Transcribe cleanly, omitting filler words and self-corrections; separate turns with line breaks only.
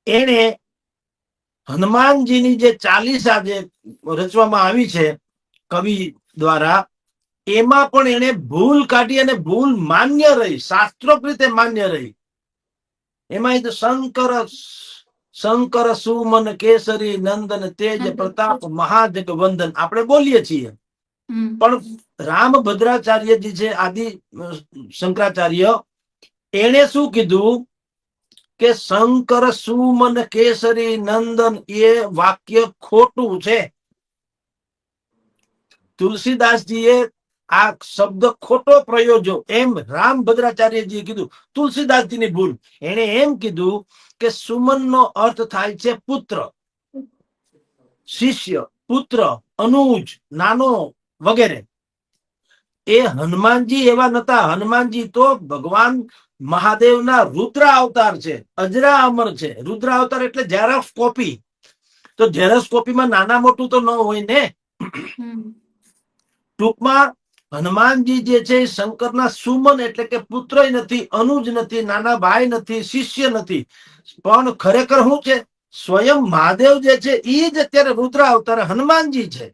એને હનુમાનજીની જે ચાલીસા જે રચવામાં આવી છે કવિ દ્વારા, એમાં પણ એને ભૂલ કાઢી અને ભૂલ માન્ય રહી, શાસ્ત્રોક રીતે માન્ય રહી. એમાં શંકર શંકર સુમન કેસરી નંદન તેજ પ્રતાપ મહાજગ વંદન આપણે બોલીએ છીએ, પણ રામભદ્રાચાર્યજી છે આદિ શંકરાચાર્ય, એને શું કીધું કે શંકર સુમન કેસરી નંદન એ વાક્ય ખોટું છે. તુલસીદાસજીએ આ શબ્દ ખોટો પ્રયોજો એમ રામભદ્રાચાર્યજીએ કીધું. તુલસીદાસજીની ભૂલ. એને એમ કીધું કે સુમનનો અર્થ થાય છે પુત્ર, શિષ્ય, પુત્ર, અનુજ, નાનો વગેરે. એ હનુમાનજી એવા નતા. હનુમાનજી તો ભગવાન મહાદેવના રુદ્ર અવતાર છે, અજરા અમર છે. રુદ્ર અવતાર એટલે ઝેરોક્સ કોપી. તો ઝેરોક્સ કોપીમાં નાના મોટું તો ન હોય ને. ટૂંકમાં હનુમાનજી જે છે શંકરના સુમન એટલે કે પુત્ર નથી, અનુજ નથી, નાના ભાઈ નથી, શિષ્ય નથી, પણ ખરેખર શું છે? સ્વયં મહાદેવ જે છે એ જ અત્યારે રુદ્ર અવતાર હનુમાનજી છે.